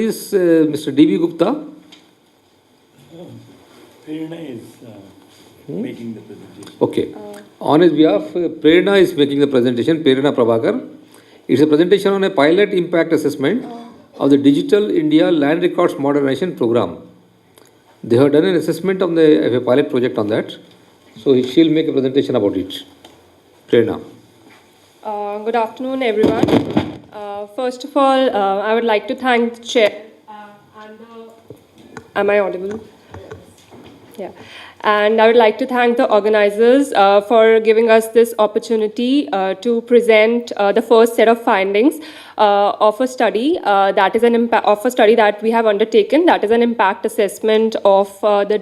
Is Mr. D.B. Gupta? Prerna is making the presentation. Okay. On his behalf, Prerna is making the presentation, Prerna Prabhakar. It's a presentation on a pilot impact assessment of the Digital India Land Records Modernization Program. They have done an assessment of a pilot project on that. So she'll make a presentation about it. Prerna. Good afternoon, everyone. First of all, I would like to thank the chair and the... Am I audible? Yeah. And I would like to thank the organizers for giving us this opportunity to present the first set of findings of a study that we have undertaken. That is an impact assessment of the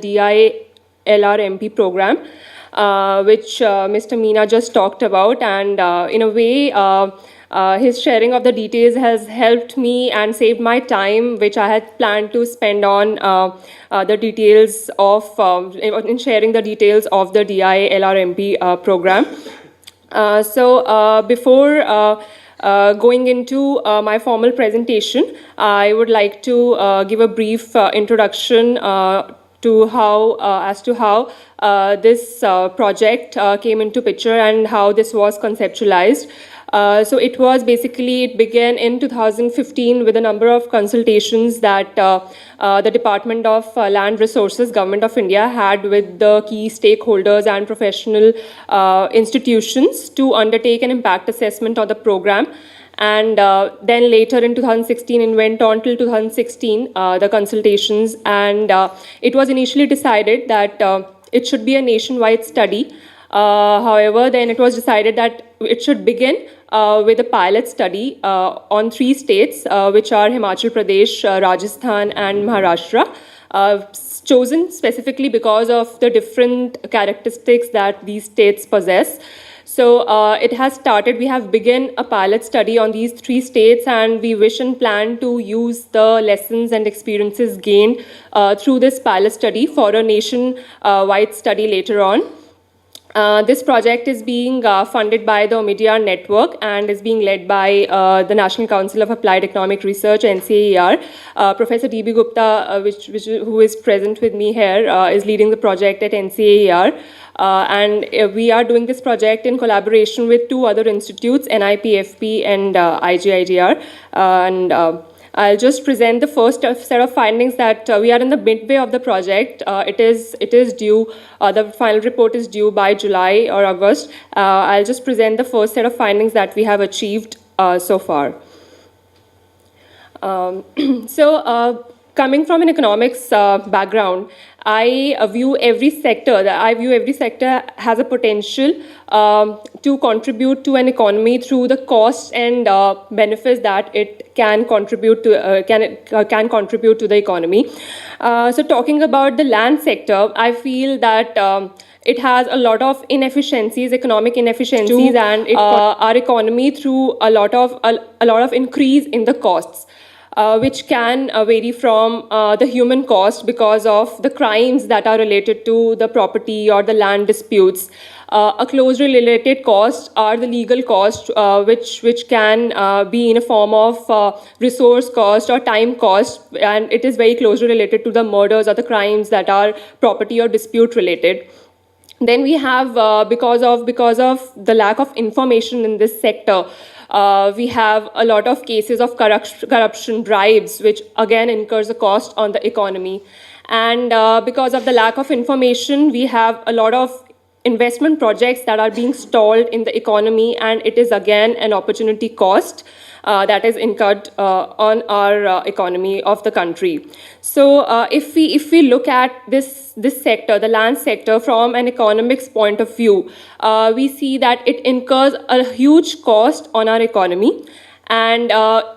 DILRMP program, which Mr. Meena just talked about, and in a way, his sharing of the details has helped me and saved my time, which I had planned to spend on the details of in sharing the details of the DILRMP program. Before going into my formal presentation, I would like to give a brief introduction to how this project came into picture and how this was conceptualized. It began in 2015 with a number of consultations that the Department of Land Resources, Government of India, had with the key stakeholders and professional institutions to undertake an impact assessment of the program. And then later in 2016, it went on till 2016, the consultations, and it was initially decided that it should be a nationwide study. However, then it was decided that it should begin with a pilot study on 3 states, which are Himachal Pradesh, Rajasthan, and Maharashtra, chosen specifically because of the different characteristics that these states possess. So it has started. We have begun a pilot study on these 3 states, and we wish and plan to use the lessons and experiences gained through this pilot study for a nation-wide study later on. This project is being funded by the Omidyar Network and is being led by the National Council of Applied Economic Research, NCAER. Professor D.B. Gupta, who is present with me here, is leading the project at NCAER. And we are doing this project in collaboration with 2 other institutes, NIPFP and IGIDR. I'll just present the first set of findings that we are in the midway of the project. It is due, the final report is due by July or August. I'll just present the first set of findings that we have achieved so far. Coming from an economics background, I view every sector has a potential to contribute to an economy through the costs and benefits that it can contribute to can contribute to the economy. So talking about the land sector, I feel that it has a lot of inefficiencies, economic inefficiencies, and our economy through a lot of increase in the costs. Which can vary from the human cost because of the crimes that are related to the property or the land disputes. A closely related cost are the legal costs, which can be in a form of resource cost or time cost, and it is very closely related to the murders or the crimes that are property or dispute related. Then we have, because of the lack of information in this sector, we have a lot of cases of corruption, bribes, which again incurs a cost on the economy. And because of the lack of information, we have a lot of investment projects that are being stalled in the economy, and it is again an opportunity cost that is incurred on our economy of the country. So if we look at this sector, the land sector, from an economics point of view, we see that it incurs a huge cost on our economy. And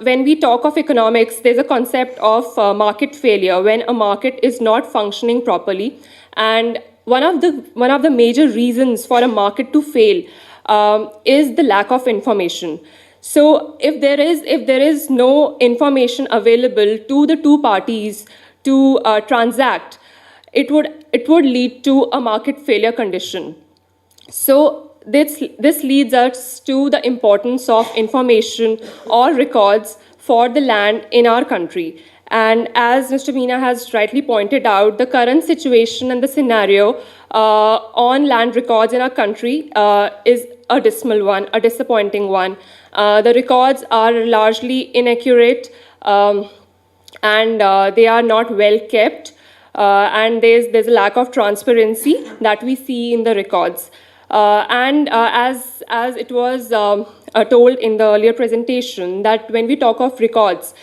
when we talk of economics, there's a concept of market failure, when a market is not functioning properly. And one of the major reasons for a market to fail is the lack of information. So if there is no information available to the 2 parties to transact, it would lead to a market failure condition. So this leads us to the importance of information or records for the land in our country. And as Mr. Meena has rightly pointed out, the current situation and the scenario on land records in our country is a dismal one, a disappointing one. The records are largely inaccurate and they are not well kept. And there's a lack of transparency that we see in the records. As it was told in the earlier presentation, that when we talk of records,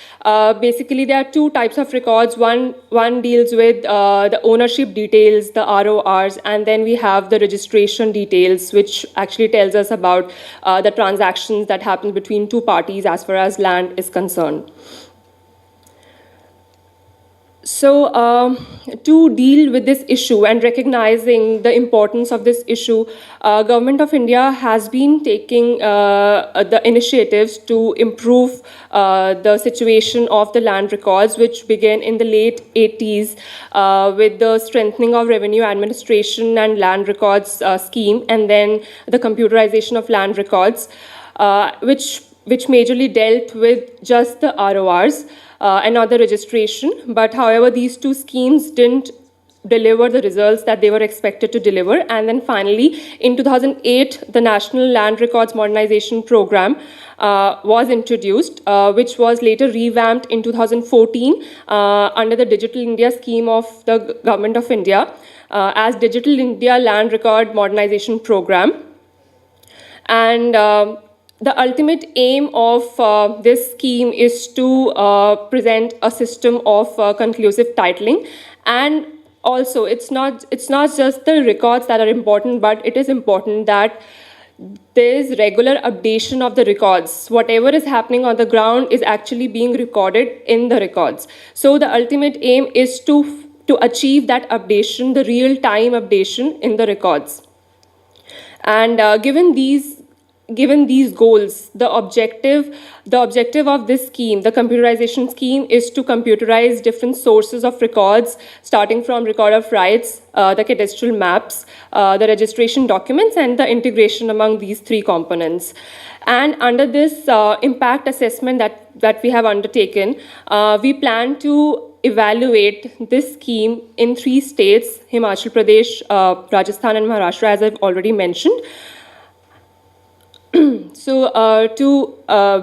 basically there are two types of records. One deals with the ownership details, the RORs, and then we have the registration details, which actually tells us about the transactions that happen between two parties as far as land is concerned. So, to deal with this issue and recognizing the importance of this issue, Government of India has been taking the initiatives to improve the situation of the land records, which began in the late 80s with the strengthening of revenue administration and land records scheme, and then the computerization of land records, which majorly dealt with just the RORs. And not the registration, but however, these two schemes didn't deliver the results that they were expected to deliver. And then finally, in 2008, the National Land Records Modernization Program was introduced, which was later revamped in 2014 under the Digital India scheme of the Government of India as Digital India Land Record Modernization Program. And the ultimate aim of this scheme is to present a system of conclusive titling, and also it's not just the records that are important, but it is important that there is regular updation of the records. Whatever is happening on the ground is actually being recorded in the records. So the ultimate aim is to achieve that updation, the real-time updation in the records. And given these goals, the objective of this scheme, the computerization scheme, is to computerize different sources of records, starting from record of rights, the cadastral maps, the registration documents, and the integration among these three components. And under this impact assessment that we have undertaken, we plan to evaluate this scheme in 3 states, Himachal Pradesh, Rajasthan, and Maharashtra, as I've already mentioned. So to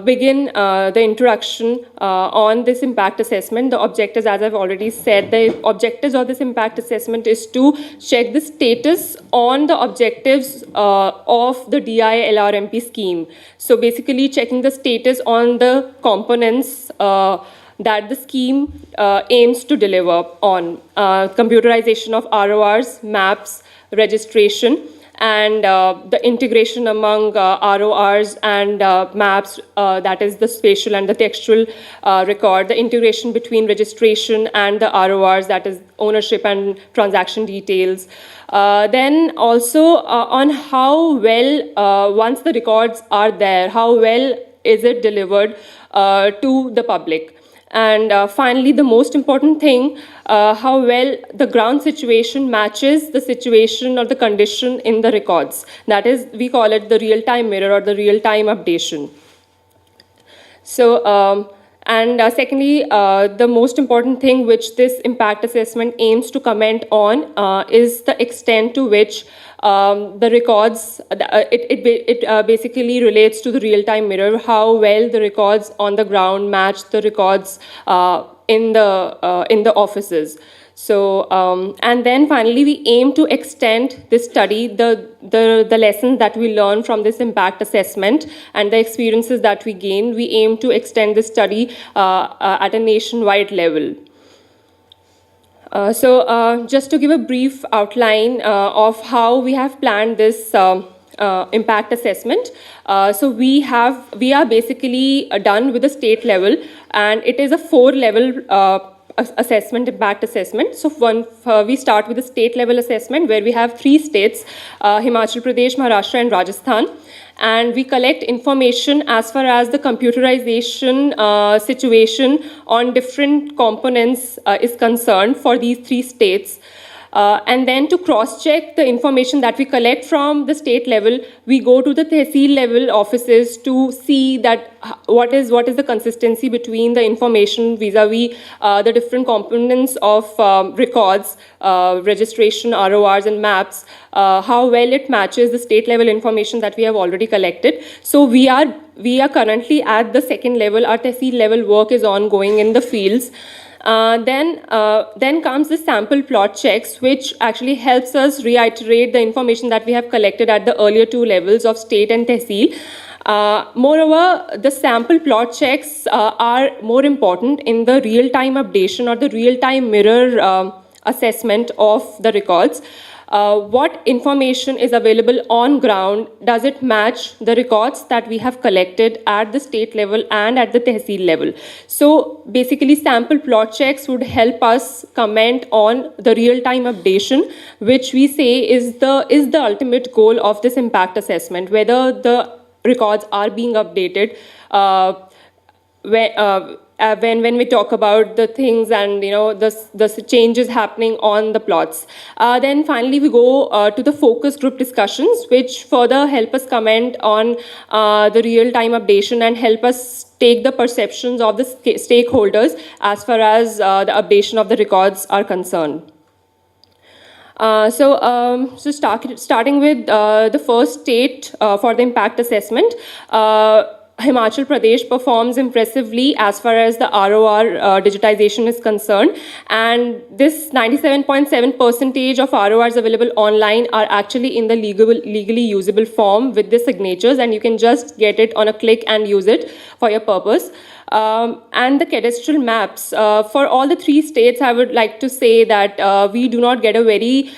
begin the introduction on this impact assessment, the objectives, as I've already said, the objectives of this impact assessment is to check the status on the objectives of the DILRMP scheme. So basically checking the status on the components that the scheme aims to deliver on: computerization of RORs, maps, registration, and the integration among RORs and maps, that is the spatial and the textual record, the integration between registration and the RORs, that is ownership and transaction details. Then also on how well, once the records are there, how well is it delivered to the public. And finally, the most important thing, how well the ground situation matches the situation or the condition in the records. That is, we call it the real-time mirror or the real-time updation. So, secondly, the most important thing which this impact assessment aims to comment on is the extent to which the records, it basically relates to the real-time mirror, how well the records on the ground match the records in the offices. So, and then finally, we aim to extend this study, the lessons that we learn from this impact assessment and the experiences that we gain. We aim to extend this study at a nationwide level. So just to give a brief outline of how we have planned this impact assessment. So we are basically done with the state level, and it is a 4-level assessment, impact assessment. So we start with the state level assessment, where we have 3 states, Himachal Pradesh, Maharashtra, and Rajasthan. And we collect information as far as the computerization situation on different components is concerned for these 3 states. And then to cross-check the information that we collect from the state level, we go to the tehsil level offices to see that what is the consistency between the information vis-a-vis the different components of records, registration, RORs, and maps, how well it matches the state level information that we have already collected. So we are currently at the second level. Our tehsil level work is ongoing in the fields. Then comes the sample plot checks, which actually helps us reiterate the information that we have collected at the earlier two levels of state and tehsil. Moreover, the sample plot checks are more important in the real-time updation or the real-time mirror assessment of the records. What information is available on ground? Does it match the records that we have collected at the state level and at the tehsil level? So basically, sample plot checks would help us comment on the real-time updation, which we say is the ultimate goal of this impact assessment, whether the records are being updated when we talk about the things and the changes happening on the plots. Then finally we go to the focus group discussions, which further help us comment on the real-time updation and help us take the perceptions of the stakeholders as far as the updation of the records are concerned. Starting with the first state for the impact assessment, Himachal Pradesh performs impressively as far as the ROR digitization is concerned, and this 97.7% of RORs available online are actually in the legally usable form with the signatures, and you can just get it on a click and use it for your purpose. And the cadastral maps, for all the three states, I would like to say that we do not get a very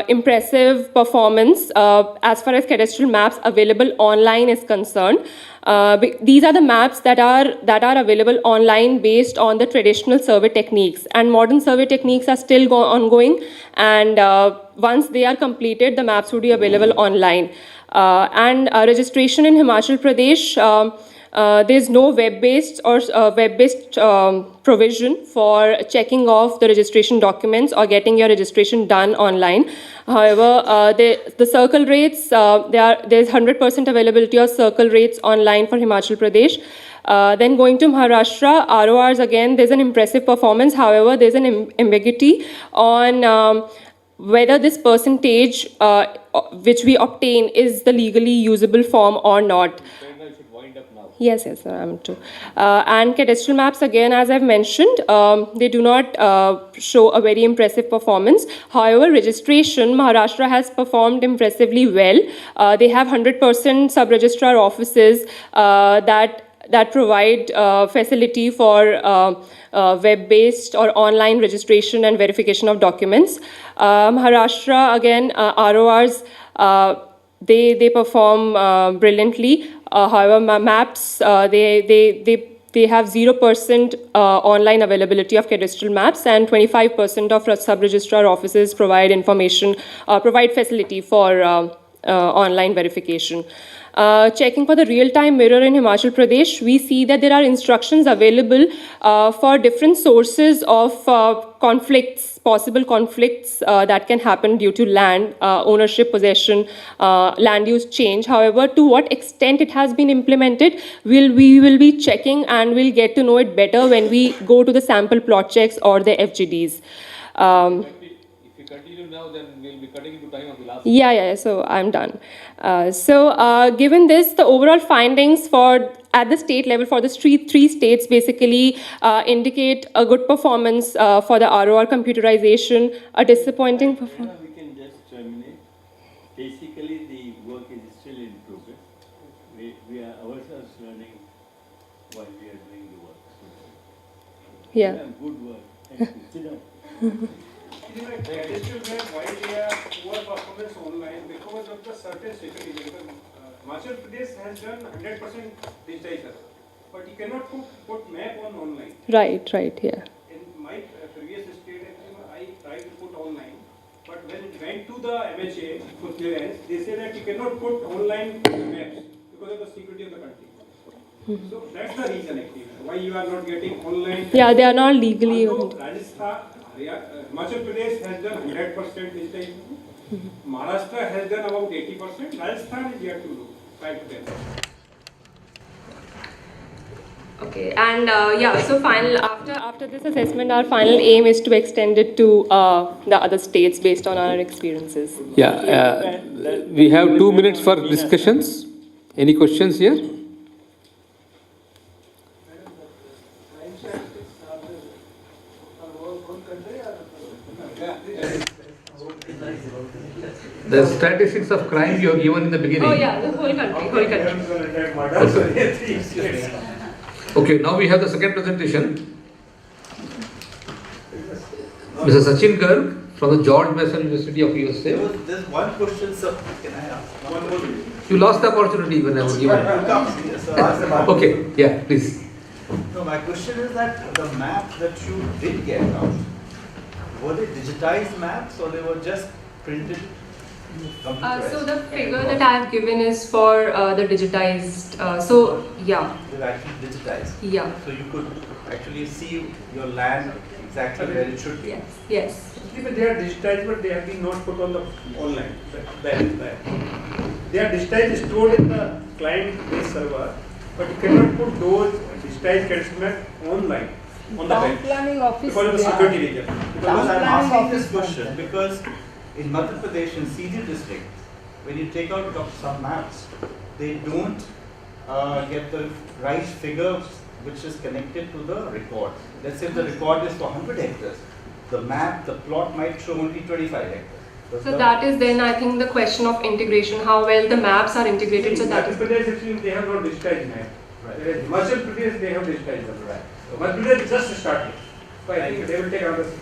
impressive performance as far as cadastral maps available online is concerned. These are the maps that are available online based on the traditional survey techniques, and modern survey techniques are still ongoing, and once they are completed, the maps will be available online. And registration in Himachal Pradesh, there's no web-based provision for checking off the registration documents or getting your registration done online. However, the circle rates, there's 100% availability of circle rates online for Himachal Pradesh. Then going to Maharashtra, RORs, again, there's an impressive performance. However, there's an ambiguity on whether this percentage which we obtain is the legally usable form or not. Yes, sir, I'm too. And cadastral maps, again, as I've mentioned, they do not show a very impressive performance. However, registration, Maharashtra has performed impressively well. They have 100% sub-registrar offices that provide facility for web-based or online registration and verification of documents. Maharashtra, again, RORs, they perform brilliantly. However, maps, they have 0% online availability of cadastral maps, and 25% of sub-registrar offices provide information, provide facility for online verification. Checking for the real-time mirror in Himachal Pradesh, we see that there are instructions available for different sources of conflicts, possible conflicts that can happen due to land ownership, possession, land use change. However, to what extent it has been implemented, we will be checking, and we'll get to know it better when we go to the sample plot checks or the FGDs. If you continue now, then we'll be cutting into time of the last. Yeah, so I'm done. Given this, the overall findings at the state level for the three states basically indicate a good performance for the ROR computerization, a disappointing performance. We can just terminate. Basically, the work is still in progress. We are ourselves learning while we are doing the work. Yeah. Good work. Thank you. Sit down. Why they are poor performance online because of the certain security. Himachal Pradesh has done 100% digitization, but you cannot put map on online. Right, yeah. In my previous state, I tried to put online, but when it went to the MHA for clearance, they said that you cannot put online maps because of the security of the country. So that's the reason actually why you are not getting online. Yeah, they are not legally. Rajasthan, Himachal Pradesh has done 100% digitization. Maharashtra has done about 80%. Rajasthan is yet to do 5 to 10%. Okay, and so final after this assessment, our final aim is to extend it to the other states based on our experiences. Yeah, we have 2 minutes for discussions. Any questions here? The statistics of crime you have given in the beginning. Oh yeah, the whole country. Okay, now we have the second presentation. Mr. Sachin Garg from the George Mason University of USA. There's one question, sir. Can I ask one more? You lost the opportunity when I was given. Okay, yeah, please. No, my question is that the maps that you did get out, were they digitized maps or they were just printed? So the figure that I have given is for the digitized. Yeah. They're actually digitized. Yeah. So you could actually see your land exactly where it should be. Yes. Yes. But they are digitized, but they have been not put on the online. They are digitized, stored in the client-based server, but you cannot put those digitized catchment online on the bench Planning office because of the security reason. Because I'm planning asking this office question because in Madhya Pradesh, in CD district, when you take out some maps, they don't get the right figure which is connected to the record. Let's say the record is for 100 hectares. The map, the plot might show only 25 hectares. So that is then I think the question of integration, how well the maps are integrated. So that Madhya is. Pradesh, actually, they have not digitized map. Right. Whereas Himachal Pradesh, they have digitized them. Right. So Madhya Pradesh just started. So I think they will take another 6